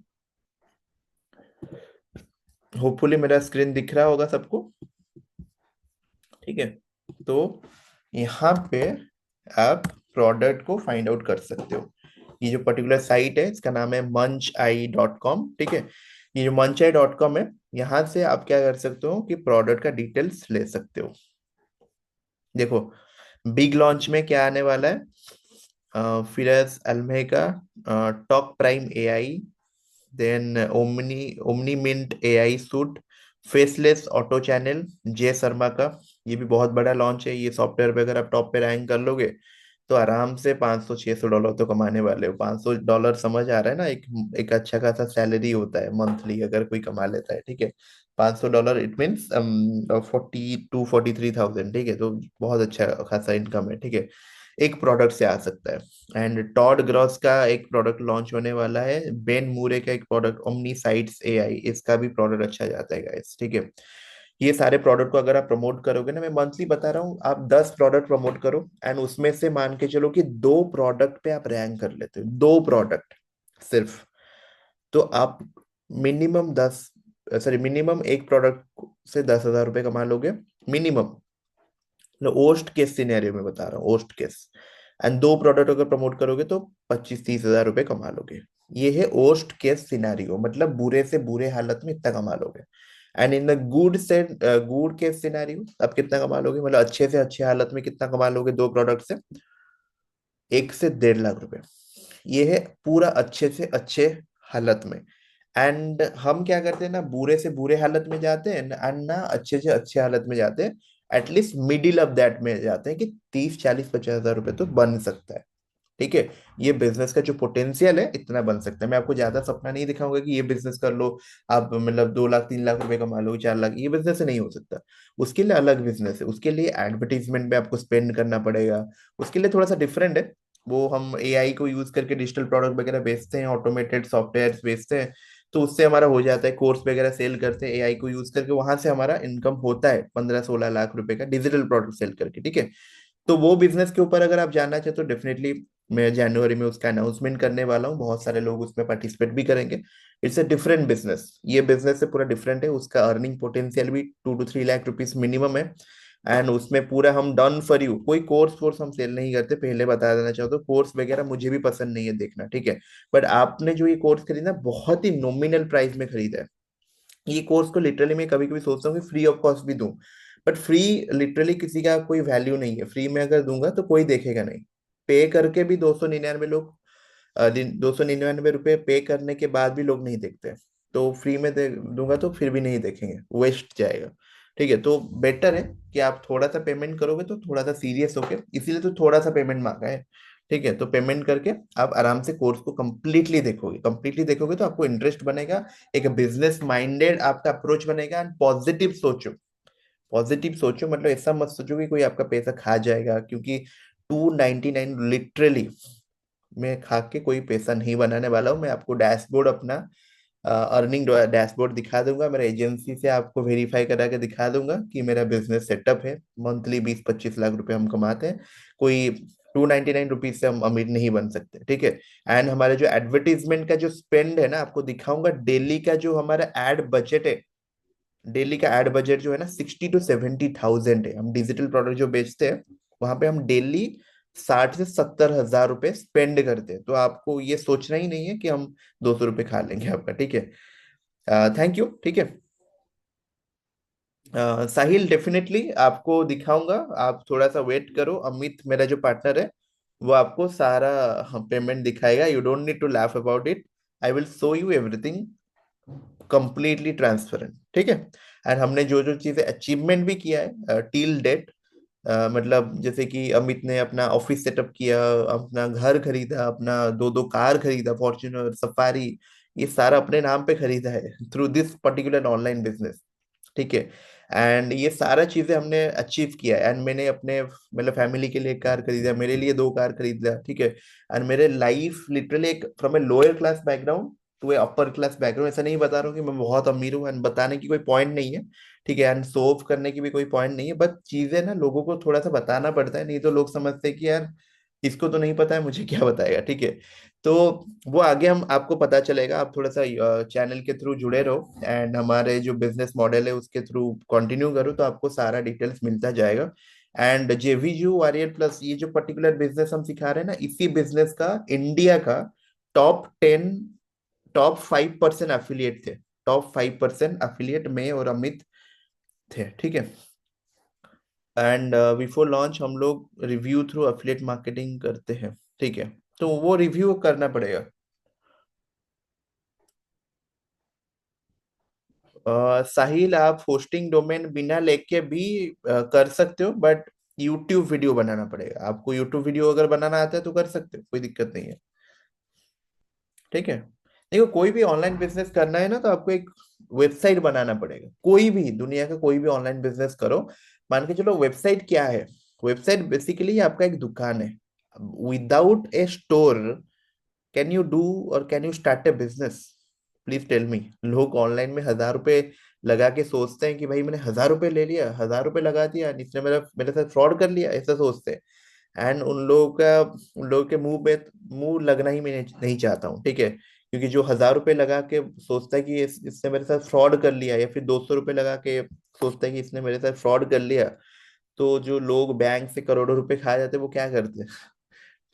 होपफुली मेरा स्क्रीन दिख रहा होगा सबको, ठीक है। तो यहाँ पे आप प्रोडक्ट को फाइंड आउट कर सकते हो। ये जो पर्टिकुलर साइट है इसका नाम है मंचai.com, ठीक है। ये जो मंचai.com है, यहाँ से आप क्या कर सकते हो कि प्रोडक्ट का डिटेल्स ले सकते हो। देखो, बिग लॉन्च में क्या आने वाला है, फिरस अलमे का talk prime AI, then omni omni mint AI suite, faceless auto channel J Sharma का। ये भी बहुत बड़ा लॉन्च है। ये सॉफ्टवेयर पे अगर आप टॉप पे रैंक कर लोगे तो आराम से 500 600 डॉलर तो कमाने वाले हो। $500 समझ आ रहा है ना, एक एक अच्छा खासा सैलरी होता है मंथली अगर कोई कमा लेता है, ठीक है। $500 इट मीन्स 42 43 थाउजेंड, ठीक है। तो बहुत अच्छा खासा इनकम है, ठीक है। एक प्रोडक्ट से आ सकता है। एंड टॉड ग्रॉस का एक प्रोडक्ट लॉन्च होने वाला है। बेन मूरे का एक प्रोडक्ट ओमनी साइट्स एआई, इसका भी प्रोडक्ट अच्छा जाता है गाइस, ठीक है। ये सारे प्रोडक्ट को अगर आप प्रमोट करोगे ना, मैं मंथली बता रहा हूँ, आप 10 प्रोडक्ट प्रमोट करो एंड उसमें से मान के चलो कि 2 प्रोडक्ट पे आप रैंक कर लेते हो, 2 प्रोडक्ट सिर्फ, तो आप मिनिमम 10, सॉरी मिनिमम एक प्रोडक्ट से 10 हजार रुपये कमा लोगे मिनिमम। ओस्ट केस सिनेरियो में बता रहा हूँ, ओस्ट केस। एंड 2 प्रोडक्ट अगर प्रमोट करोगे तो 25 30 हजार रुपये कमा लोगे। ये है ओस्ट केस सिनेरियो, मतलब बुरे से बुरे हालत में इतना कमा लोगे। एंड इन द गुड से गुड केस सिनेरियो आप कितना कमा लोगे, मतलब अच्छे से अच्छे हालत में कितना कमा लोगे 2 प्रोडक्ट से, 1 से 1.5 लाख रुपए। ये है पूरा अच्छे से अच्छे हालत में। एंड हम क्या करते हैं ना, बुरे से बुरे हालत में जाते हैं एंड ना अच्छे से अच्छे हालत में जाते हैं। एटलीस्ट मिडिल ऑफ दैट में जाते हैं कि 30 40 50 हजार रुपए तो बन सकता है, ठीक है। ये बिजनेस का जो पोटेंशियल है इतना बन सकता है। मैं आपको ज्यादा सपना नहीं दिखाऊंगा कि ये बिजनेस कर लो आप, मतलब 2 लाख 3 लाख रुपए कमा लो, 4 लाख, ये बिजनेस से नहीं हो सकता। उसके लिए अलग बिजनेस है, उसके लिए एडवर्टीजमेंट पे आपको स्पेंड करना पड़ेगा। उसके लिए थोड़ा सा डिफरेंट है। वो हम एआई को यूज करके डिजिटल प्रोडक्ट वगैरह बेचते हैं, ऑटोमेटेड सॉफ्टवेयर बेचते हैं। तो उससे हमारा हो जाता है, कोर्स वगैरह सेल करते हैं एआई को यूज करके, वहां से हमारा इनकम होता है 15 16 लाख रुपए का डिजिटल प्रोडक्ट सेल करके, ठीक है। तो वो बिजनेस के ऊपर अगर आप जानना चाहते हो डेफिनेटली मैं जनवरी में उसका अनाउंसमेंट करने वाला हूँ, बहुत सारे लोग उसमें पार्टिसिपेट भी करेंगे। इट्स अ डिफरेंट बिजनेस, ये बिजनेस से पूरा डिफरेंट है, उसका अर्निंग पोटेंशियल भी 2 to 3 लाख रुपीज मिनिमम है। एंड उसमें पूरा हम डन फॉर यू, कोई कोर्स वोर्स हम सेल नहीं करते, पहले बता देना चाहता हूँ। कोर्स वगैरह मुझे भी पसंद नहीं है देखना, ठीक है। बट आपने जो ये कोर्स खरीदा बहुत ही नॉमिनल प्राइस में खरीदा है। ये कोर्स को लिटरली मैं कभी कभी सोचता हूँ कि फ्री ऑफ कॉस्ट भी दूं, बट फ्री लिटरली किसी का कोई वैल्यू नहीं है। फ्री में अगर दूंगा तो कोई देखेगा नहीं। पे करके भी 299 लोग, 299 रुपये पे करने के बाद भी लोग नहीं देखते। तो फ्री में दे दूंगा तो फिर भी नहीं देखेंगे, वेस्ट जाएगा। ठीक है, तो बेटर है कि आप थोड़ा सा पेमेंट करोगे तो थोड़ा सा सीरियस होके, इसीलिए तो थोड़ा सा पेमेंट मांगा है। ठीक है, तो पेमेंट करके आप आराम से कोर्स को कंप्लीटली देखोगे, कंप्लीटली देखोगे तो आपको इंटरेस्ट बनेगा, एक बिजनेस माइंडेड आपका अप्रोच बनेगा। एंड पॉजिटिव सोचो, पॉजिटिव सोचो, मतलब ऐसा मत सोचो कि कोई आपका पैसा खा जाएगा, क्योंकि 299 लिटरली मैं खा के कोई पैसा नहीं बनाने वाला हूँ। मैं आपको डैशबोर्ड अपना अर्निंग डैशबोर्ड दिखा दूंगा, मेरा एजेंसी से आपको वेरीफाई करा के दिखा दूंगा कि मेरा बिजनेस सेटअप है, मंथली 20-25 लाख रुपए हम कमाते हैं। कोई 299 रुपीज से हम अमीर नहीं बन सकते, ठीक है। एंड हमारे जो एडवर्टीजमेंट का जो स्पेंड है ना, आपको दिखाऊंगा डेली का जो हमारा एड बजट है। डेली का एड बजट जो है ना 60 to 70 थाउजेंड है। हम डिजिटल प्रोडक्ट जो बेचते हैं वहां पे हम डेली 60 से 70 हजार रुपए स्पेंड करते हैं। तो आपको ये सोचना ही नहीं है कि हम 200 रुपये खा लेंगे आपका, ठीक है। थैंक यू, ठीक है। साहिल डेफिनेटली आपको दिखाऊंगा, आप थोड़ा सा वेट करो, अमित मेरा जो पार्टनर है वो आपको सारा पेमेंट दिखाएगा। You don't need to laugh about it, I will show you everything completely transparent, ठीक है। एंड हमने जो जो चीजें अचीवमेंट भी किया है टिल डेट, मतलब जैसे कि अमित ने अपना ऑफिस सेटअप किया, अपना घर खरीदा, अपना दो दो कार खरीदा, फॉर्च्यूनर, सफारी, ये सारा अपने नाम पे खरीदा है through this particular online business, ठीक है। एंड ये सारा चीजें हमने अचीव किया। एंड मैंने अपने मतलब फैमिली के लिए एक कार खरीदा, मेरे लिए दो कार खरीद लिया, ठीक है। एंड मेरे लाइफ लिटरली एक from a lower class background to a upper class background, ऐसा नहीं बता रहा हूँ कि मैं बहुत अमीर हूँ, एंड बताने की कोई पॉइंट नहीं है, ठीक है। एंड शो ऑफ करने की भी कोई पॉइंट नहीं है, बट चीजें ना लोगों को थोड़ा सा बताना पड़ता है, नहीं तो लोग समझते हैं कि यार इसको तो नहीं पता है, मुझे क्या बताएगा, ठीक है। तो वो आगे हम आपको पता चलेगा, आप थोड़ा सा चैनल के थ्रू जुड़े रहो, एंड हमारे जो बिजनेस मॉडल है उसके थ्रू कंटिन्यू करो तो आपको सारा डिटेल्स मिलता जाएगा। एंड जेवीजू वॉरियर प्लस ये जो पर्टिकुलर बिजनेस हम सिखा रहे हैं ना, इसी बिजनेस का इंडिया का टॉप 10, टॉप 5% एफिलिएट थे। टॉप 5% एफिलिएट में और अमित थे, ठीक है। एंड बिफोर लॉन्च हम लोग रिव्यू थ्रू एफिलिएट मार्केटिंग करते हैं, ठीक है। तो वो रिव्यू करना पड़ेगा। साहिल आप होस्टिंग डोमेन बिना लेके भी कर सकते हो, बट यूट्यूब वीडियो बनाना पड़ेगा आपको। यूट्यूब वीडियो अगर बनाना आता है तो कर सकते हो, कोई दिक्कत नहीं है, ठीक है। देखो कोई भी ऑनलाइन बिजनेस करना है ना तो आपको एक वेबसाइट बनाना पड़ेगा। कोई भी दुनिया का कोई भी ऑनलाइन बिजनेस करो, मान के चलो वेबसाइट क्या है। वेबसाइट बेसिकली आपका एक दुकान है। Without a store can you do और can you start a business? Please tell me. लोग ऑनलाइन में 1,000 रुपए लगा के सोचते हैं कि भाई मैंने 1,000 रुपए ले लिया, 1,000 रुपए लगा दिया and इसने मेरा मेरे साथ फ्रॉड कर लिया, ऐसा सोचते हैं। एंड उन लोगों के मुंह पे मुंह लगना ही मैं नहीं चाहता हूँ, ठीक है। क्योंकि जो 1,000 रुपए लगा के सोचता है कि इसने मेरे साथ फ्रॉड कर लिया, या फिर 200 रुपए लगा के सोचता है कि इसने मेरे साथ फ्रॉड कर लिया, तो जो लोग बैंक से करोड़ों रुपए खा जाते हैं वो क्या करते हैं?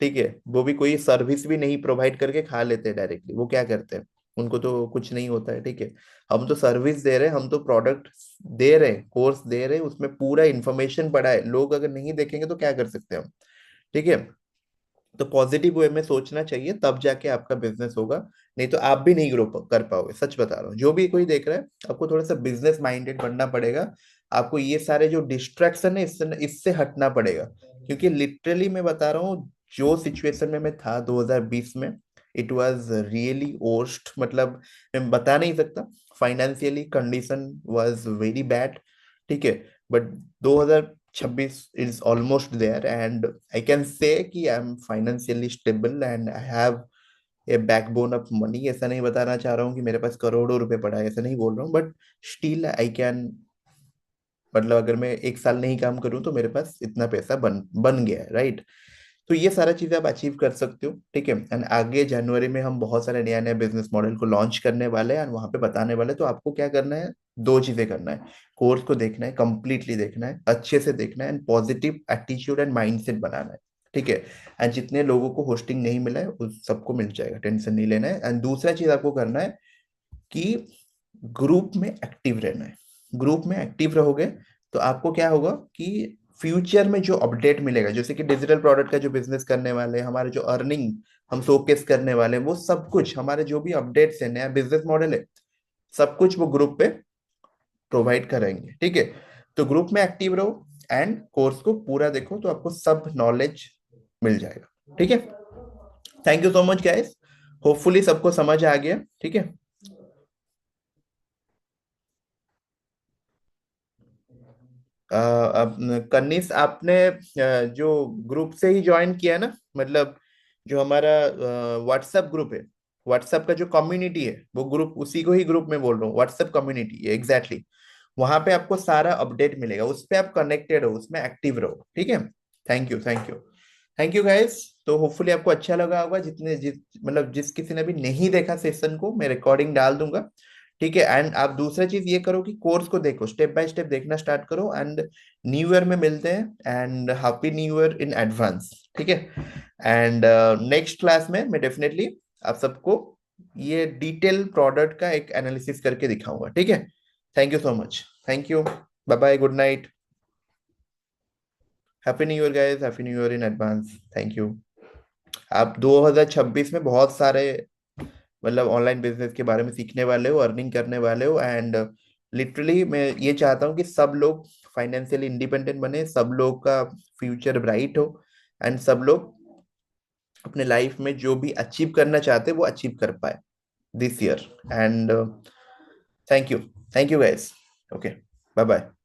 ठीक है, वो भी कोई सर्विस भी नहीं प्रोवाइड करके खा लेते हैं डायरेक्टली, वो क्या करते हैं? उनको तो कुछ नहीं होता है, ठीक है। हम तो सर्विस दे रहे हैं, हम तो प्रोडक्ट दे रहे हैं, कोर्स दे रहे हैं, उसमें पूरा इंफॉर्मेशन पड़ा है, लोग अगर नहीं देखेंगे तो क्या कर सकते हैं हम, ठीक है। तो पॉजिटिव वे में सोचना चाहिए, तब जाके आपका बिजनेस होगा, नहीं तो आप भी नहीं ग्रो कर पाओगे, सच बता रहा हूँ। जो भी कोई देख रहा है, आपको थोड़ा सा बिजनेस माइंडेड बनना पड़ेगा। आपको ये सारे जो डिस्ट्रैक्शन है इससे इससे हटना पड़ेगा, क्योंकि लिटरली मैं बता रहा हूँ जो सिचुएशन में मैं था 2020 में, इट वाज रियली वर्स्ट, मतलब मैं बता नहीं सकता। Financially condition was very bad, ठीक है। But 2026 is almost there and I can say कि I am financially stable and I have a backbone of money। ऐसा नहीं बताना चाह रहा हूँ कि मेरे पास करोड़ों रुपए पड़ा है, ऐसा नहीं बोल रहा हूँ, बट स्टिल आई कैन, मतलब अगर मैं एक साल नहीं काम करूँ तो मेरे पास इतना पैसा बन बन गया है, राइट। तो ये सारा चीजें आप अचीव कर सकते हो, ठीक है। एंड आगे जनवरी में हम बहुत सारे नया नया बिजनेस मॉडल को लॉन्च करने वाले हैं, और वहां पे बताने वाले हैं। तो आपको क्या करना है, दो चीजें करना है। कोर्स को देखना है, कंप्लीटली देखना है, अच्छे से देखना है, and positive attitude and mindset बनाना है, ठीक है। एंड जितने लोगों को होस्टिंग नहीं मिला है उस सबको मिल जाएगा, टेंशन नहीं लेना है। एंड दूसरा चीज आपको करना है कि ग्रुप में एक्टिव रहना है। ग्रुप में एक्टिव रहोगे तो आपको क्या होगा कि फ्यूचर में जो अपडेट मिलेगा, जैसे कि डिजिटल प्रोडक्ट का जो बिजनेस करने वाले हैं, हमारे जो अर्निंग हम शोकेस करने वाले हैं, वो सब कुछ हमारे जो भी अपडेट्स है, नया बिजनेस मॉडल है, सब कुछ वो ग्रुप पे प्रोवाइड करेंगे, ठीक है। तो ग्रुप में एक्टिव रहो एंड कोर्स को पूरा देखो, तो आपको सब नॉलेज मिल जाएगा, ठीक है। Thank you so much guys, hopefully सबको समझ आ गया, ठीक है। अब कन्निस आपने जो ग्रुप से ही ज्वाइन किया ना, मतलब जो हमारा व्हाट्सएप ग्रुप है, व्हाट्सएप का जो कम्युनिटी है, वो ग्रुप, उसी को ही ग्रुप में बोल रहा हूँ, व्हाट्सएप कम्युनिटी है एग्जैक्टली। वहां पे आपको सारा अपडेट मिलेगा, उस पे आप कनेक्टेड हो, उसमें एक्टिव रहो, ठीक है। Thank you, thank you, thank you guys. तो होपफुली आपको अच्छा लगा होगा, मतलब जिस किसी ने भी नहीं देखा सेशन को, मैं रिकॉर्डिंग डाल दूंगा, ठीक है। एंड आप दूसरा चीज ये करो कि कोर्स को देखो, स्टेप बाय स्टेप देखना स्टार्ट करो, एंड न्यू ईयर में मिलते हैं, and happy new year in advance, ठीक है। एंड नेक्स्ट क्लास में मैं डेफिनेटली आप सबको ये डिटेल प्रोडक्ट का एक एनालिसिस करके दिखाऊंगा, ठीक है। Thank you so much, thank you, bye bye, good night, happy new year guys, happy new year in advance, thank you. आप 2026 में बहुत सारे मतलब ऑनलाइन बिजनेस के बारे में सीखने वाले हो, अर्निंग करने वाले हो, एंड लिटरली मैं ये चाहता हूँ कि सब लोग फाइनेंशियली इंडिपेंडेंट बने, सब लोग का फ्यूचर ब्राइट हो, एंड सब लोग अपने लाइफ में जो भी अचीव करना चाहते हैं वो अचीव कर पाए this year. And thank you, thank you guys, okay, bye bye.